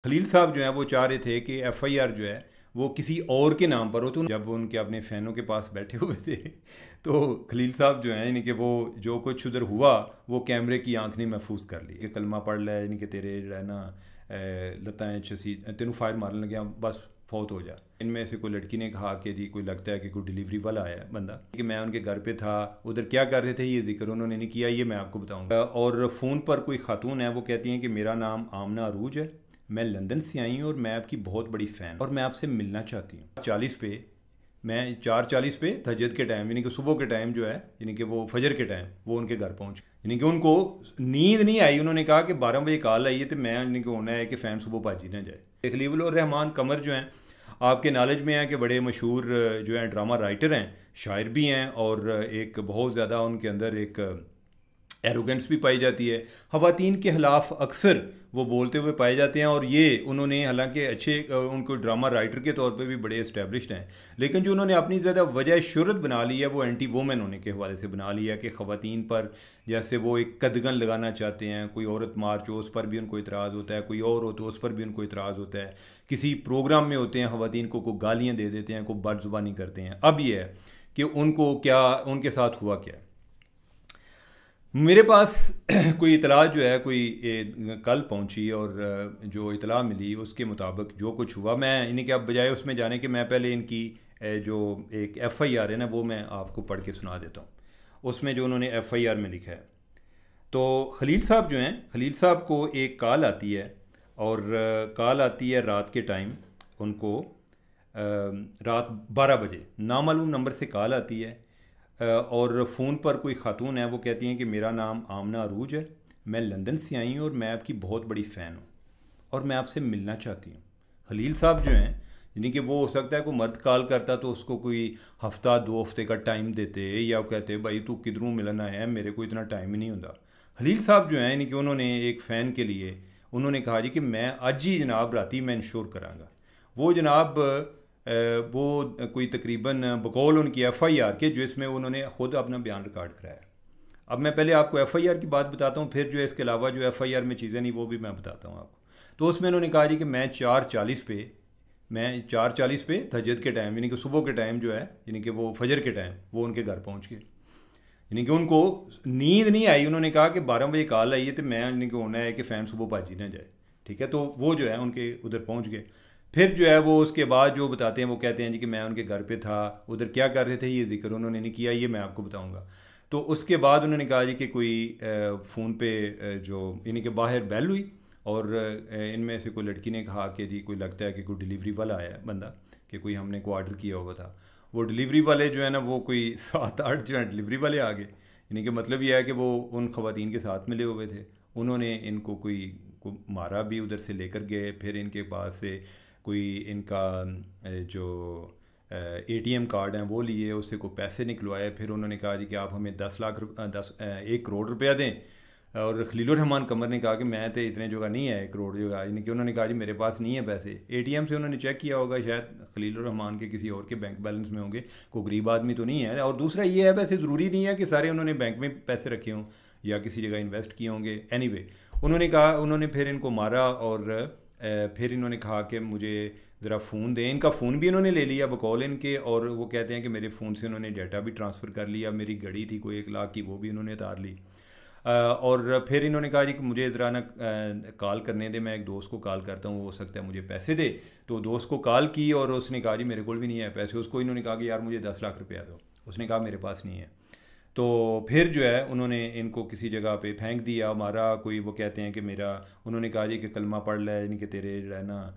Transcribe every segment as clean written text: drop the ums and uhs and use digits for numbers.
खलील साहब जो हैं वो चाह रहे थे कि एफआईआर जो है वो किसी और के नाम पर हो। तो जब उनके अपने फैनों के पास बैठे हुए थे तो खलील साहब जो हैं यानी कि वो जो कुछ उधर हुआ वो कैमरे की आंख ने महफूज कर ली कि कलमा पढ़ लै यानी कि तेरे जो है ना लत्ताएं चसी तेनू फायर मारन लगे बस फौत हो जा। इनमें से कोई लड़की ने कहा कि जी कोई लगता है कि कोई डिलीवरी वाला आया है बंदा कि मैं उनके घर पे था, उधर क्या कर रहे थे ये जिक्र उन्होंने नहीं किया, ये मैं आपको बताऊंगा। और फ़ोन पर कोई खातून है वो कहती हैं कि मेरा नाम आमना अरूज है, मैं लंदन से आई हूँ और मैं आपकी बहुत बड़ी फ़ैन और मैं आपसे मिलना चाहती हूँ। 40 पे मैं 4:40 पे तहज्जुद के टाइम यानी कि सुबह के टाइम जो है यानी कि वो फजर के टाइम वो उनके घर पहुँच यानी कि उनको नींद नहीं आई। उन्होंने कहा कि 12 बजे कॉल आई है तो मैं यानी कि होना है कि फ़ैन सुबह भाजी ना जाए। खलील उर रहमान कमर जो हैं आपके नॉलेज में है कि बड़े मशहूर जो हैं ड्रामा राइटर हैं, शायर भी हैं और एक बहुत ज़्यादा उनके अंदर एक एरोगेंस भी पाई जाती है। ख़वातीन के ख़िलाफ़ अक्सर वो बोलते हुए पाए जाते हैं और ये उन्होंने हालांकि अच्छे उनको ड्रामा राइटर के तौर पे भी बड़े इस्टेब्लिश्ड हैं, लेकिन जो उन्होंने अपनी ज़्यादा वजह शहरत बना ली है वो एंटी वुमेन होने के हवाले से बना लिया कि ख़वातीन पर जैसे वो एक कदगन लगाना चाहते हैं। कोई औरत मार्च हो उस पर भी उनको इतराज़ होता है, कोई और हो तो उस पर भी उनको इतराज़ होता है, किसी प्रोग्राम में होते हैं ख़वातीन को गालियाँ दे देते हैं, को बदज़ुबानी करते हैं। अब ये है कि उनको क्या उनके साथ हुआ क्या। मेरे पास कोई इतला जो है कोई कल पहुंची और जो इतला मिली उसके मुताबिक जो कुछ हुआ, मैं इन्हीं के अब बजाय उसमें जाने के मैं पहले इनकी जो एक एफआईआर है ना वो मैं आपको पढ़ के सुना देता हूँ। उसमें जो उन्होंने एफआईआर में लिखा है तो खलील साहब जो हैं खलील साहब को एक कॉल आती है और कॉल आती है रात के टाइम उनको रात 12 बजे नामालूम नंबर से कॉल आती है और फ़ोन पर कोई खातून है वो कहती हैं कि मेरा नाम आमना अरूज है, मैं लंदन से आई हूँ और मैं आपकी बहुत बड़ी फ़ैन हूँ और मैं आपसे मिलना चाहती हूँ। खलील साहब जो हैं यानी कि वो हो सकता है कोई मर्द कॉल करता तो उसको कोई हफ्ता 2 हफ्ते का टाइम देते या वो कहते भाई तू किधरों मिलना है, मेरे को इतना टाइम ही नहीं होता। खलील साहब जो हैं यानी कि उन्होंने एक फ़ैन के लिए उन्होंने कहा जी कि मैं अज ही जनाब राती मैं इंश्योर कराँगा। वो जनाब वो कोई तकरीबन बकौल उनकी एफआईआर के जो इसमें उन्होंने ख़ुद अपना बयान रिकॉर्ड कराया। अब मैं पहले आपको एफआईआर की बात बताता हूँ, फिर जो है इसके अलावा जो एफआईआर में चीज़ें नहीं वो भी मैं बताता हूँ आपको। तो उसमें उन्होंने कहा जी कि मैं 4:40 पे तहज्जुद के टाइम यानी कि सुबह के टाइम जो है यानी कि वो फजर के टाइम वो उनके घर पहुँच गए यानी कि उनको नींद नहीं आई। उन्होंने कहा कि 12 बजे कॉल आई है तो मैं यानी कि होना है कि फ़ैन सुबह भाजी ना जाए, ठीक है। तो वो जो है उनके उधर पहुँच गए। फिर जो है वो उसके बाद जो बताते हैं वो कहते हैं जी कि मैं उनके घर पे था, उधर क्या कर रहे थे ये जिक्र उन्होंने नहीं किया, ये मैं आपको बताऊंगा। तो उसके बाद उन्होंने कहा जी कि कोई फ़ोन पे जो यानी कि बाहर बेल हुई और इनमें से कोई लड़की ने कहा कि जी कोई लगता है कि कोई डिलीवरी वाला आया है बंदा कि कोई हमने को ऑर्डर किया हुआ था। वो डिलीवरी वाले जो है ना वो कोई 7-8 जो है डिलीवरी वाले आ गए यानी कि मतलब ये है कि वो उन ख़वातीन के साथ मिले हुए थे। उन्होंने इनको को मारा भी, उधर से लेकर गए, फिर इनके पास से कोई इनका जो एटीएम कार्ड हैं वो लिए, उससे को पैसे निकलवाए। फिर उन्होंने कहा जी कि आप हमें 1 करोड़ रुपया दें। और खलील रहमान कमर ने कहा कि मैं तो इतने जगह नहीं है 1 करोड़ जगह, यानी कि उन्होंने कहा जी मेरे पास नहीं है पैसे। एटीएम से उन्होंने चेक किया होगा, शायद खलील रहमान के किसी और के बैंक बैलेंस में होंगे, कोई गरीब आदमी तो नहीं है। और दूसरा ये है वैसे ज़रूरी नहीं है कि सारे उन्होंने बैंक में पैसे रखे हों या किसी जगह इन्वेस्ट किए होंगे। एनीवे उन्होंने कहा, उन्होंने फिर इनको मारा और फिर इन्होंने कहा कि मुझे ज़रा फ़ोन दें। इनका फ़ोन भी इन्होंने ले लिया बकौल इनके, और वो कहते हैं कि मेरे फ़ोन से उन्होंने डाटा भी ट्रांसफ़र कर लिया, मेरी घड़ी थी कोई 1 लाख की वो भी उन्होंने उतार ली। और फिर इन्होंने कहा जी कि मुझे ज़रा ना कॉल करने दे, मैं एक दोस्त को कॉल करता हूँ, हो सकता है मुझे पैसे दे। तो दोस्त को कॉल की और उसने कहा जी मेरे को भी नहीं है पैसे। उसको इन्होंने कहा कि यार मुझे 10 लाख रुपया दो, उसने कहा मेरे पास नहीं है। तो फिर जो है उन्होंने इनको किसी जगह पे फेंक दिया, मारा। कोई वो कहते हैं कि मेरा, उन्होंने कहा जी कि कलमा पढ़ लै, यानी कि तेरे जो है ना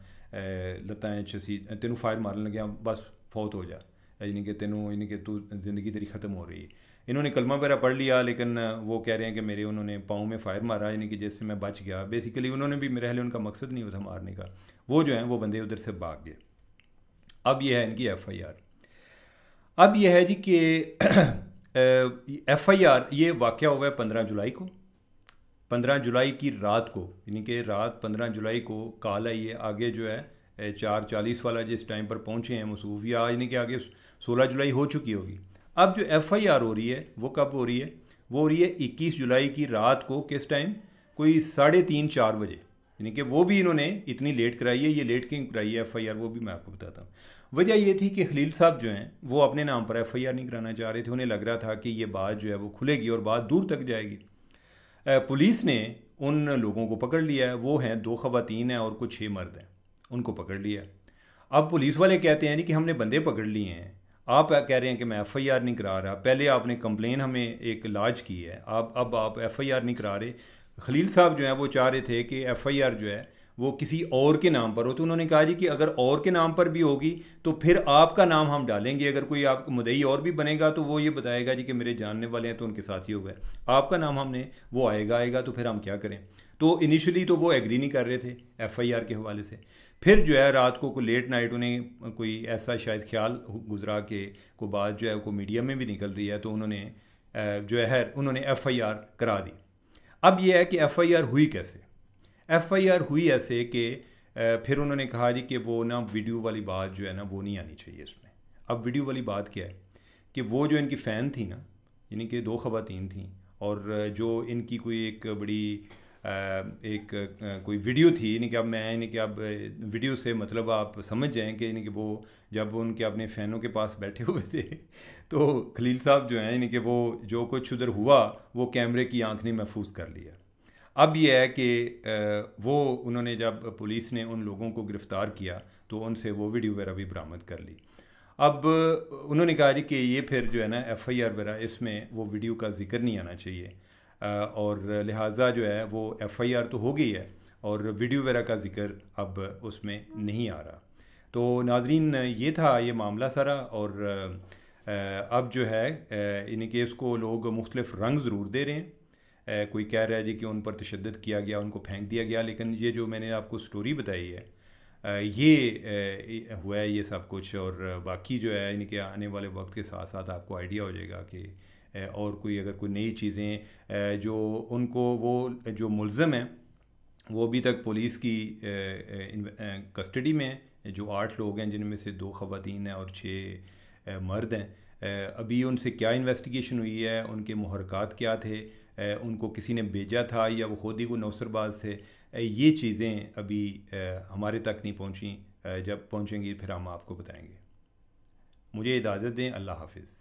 लत्ताएं चसी तेनू फायर मारन लगे बस फौत हो जा, यानी कि तेनू यानी कि तू ज़िंदगी तेरी ख़त्म हो रही है। इन्होंने कलमा वगैरह पढ़ लिया, लेकिन वो कह रहे हैं कि मेरे उन्होंने पाँव में फायर मारा, यानी कि जिससे मैं बच गया। बेसिकली उन्होंने भी, मेरे ख्याल उनका मकसद नहीं होता मारने का, वो जो है वो बंदे उधर से भाग गए। अब यह है इनकी एफआईआर। अब यह है जी कि एफआईआर ये वाक़या हुआ है 15 जुलाई को। 15 जुलाई की रात को, यानी कि रात 15 जुलाई को कॉल आई है। आगे जो है 4:40 वाला जिस टाइम पर पहुँचे हैं मसूफ़, या यानी कि आगे 16 जुलाई हो चुकी होगी। अब जो एफआईआर हो रही है वो कब हो रही है? वो हो रही है 21 जुलाई की रात को। किस टाइम? कोई 3:30-4 बजे, यानी कि वो भी इन्होंने इतनी लेट कराई है। ये लेट क्यों कराई है एफआईआर, वो भी मैं आपको बताता हूँ। वजह ये थी कि खलील साहब जो हैं वो अपने नाम पर एफआईआर नहीं कराना चाह रहे थे। उन्हें लग रहा था कि ये बात जो है वो खुलेगी और बात दूर तक जाएगी। पुलिस ने उन लोगों को पकड़ लिया है। वो हैं 2 ख़वातीन हैं और कुछ 6 मर्द हैं, उनको पकड़ लिया। अब पुलिस वाले कहते हैं जी कि हमने बंदे पकड़ लिए हैं, आप कह रहे हैं कि मैं एफआईआर नहीं करा रहा। पहले आपने कंप्लेन हमें एक लॉन्च की है, अब आप एफआईआर नहीं करा रहे। खलील साहब जो हैं वो चाह रहे थे कि एफआईआर जो है वो किसी और के नाम पर हो। तो उन्होंने कहा जी कि अगर और के नाम पर भी होगी तो फिर आपका नाम हम डालेंगे। अगर कोई आप मुद्दई और भी बनेगा तो वो ये बताएगा जी कि मेरे जानने वाले हैं तो उनके साथ ही हो गए। आपका नाम हमने वो आएगा तो फिर हम क्या करें। तो इनिशियली तो वो एग्री नहीं कर रहे थे एफआईआर के हवाले से। फिर जो है रात को कोई लेट नाइट उन्हें कोई ऐसा शायद ख्याल गुजरा कि कोई बात जो है वो मीडिया में भी निकल रही है, तो उन्होंने जो है उन्होंने एफआईआर करा दी। अब यह है कि एफआईआर हुई कैसे। एफआईआर हुई ऐसे कि फिर उन्होंने कहा जी कि वो ना वीडियो वाली बात जो है ना वो नहीं आनी चाहिए इसमें। अब वीडियो वाली बात क्या है कि वो जो इनकी फ़ैन थी ना, यानी कि 2 ख़वातीन थी, और जो इनकी कोई एक बड़ी कोई वीडियो थी, यानी कि अब मैं यानी कि अब वीडियो से मतलब आप समझ जाएं कि यानी कि वो जब उनके अपने फ़ैनों के पास बैठे हुए थे तो खलील साहब जो हैं यानी कि वो जो कुछ उधर हुआ वो कैमरे की आंख ने महफूज कर लिया। अब यह है कि वो उन्होंने जब पुलिस ने उन लोगों को गिरफ़्तार किया तो उनसे वो वीडियो वगैरह भी बरामद कर ली। अब उन्होंने कहा जी कि ये फिर जो है ना एफआईआर वगैरह इसमें वो वीडियो का जिक्र नहीं आना चाहिए, और लिहाजा जो है वो एफआईआर तो हो गई है और वीडियो वगैरह का जिक्र अब उसमें नहीं आ रहा। तो नाजरीन ये था ये मामला सारा। और अब जो है इन केस को लोग मुख्तलिफ रंग ज़रूर दे रहे हैं। कोई कह रहा है जी कि उन पर तशद्दुद किया गया, उनको फेंक दिया गया, लेकिन ये जो मैंने आपको स्टोरी बताई है ये हुआ है ये सब कुछ। और बाकी जो है इनके आने वाले वक्त के साथ साथ आपको आइडिया हो जाएगा कि और कोई अगर कोई नई चीज़ें जो उनको वो जो मुल्ज़म हैं वो अभी तक पुलिस की कस्टडी में हैं। जो 8 लोग हैं जिनमें से 2 ख़वातीन हैं और 6 मर्द हैं, अभी उनसे क्या इन्वेस्टिगेशन हुई है, उनके मुहरकात क्या थे, उनको किसी ने भेजा था या वो खुद ही को नौसरबाज थे, ये चीज़ें अभी हमारे तक नहीं पहुँची। जब पहुँचेंगी फिर हम आपको बताएंगे। मुझे इजाज़त दें। अल्लाह हाफिज़।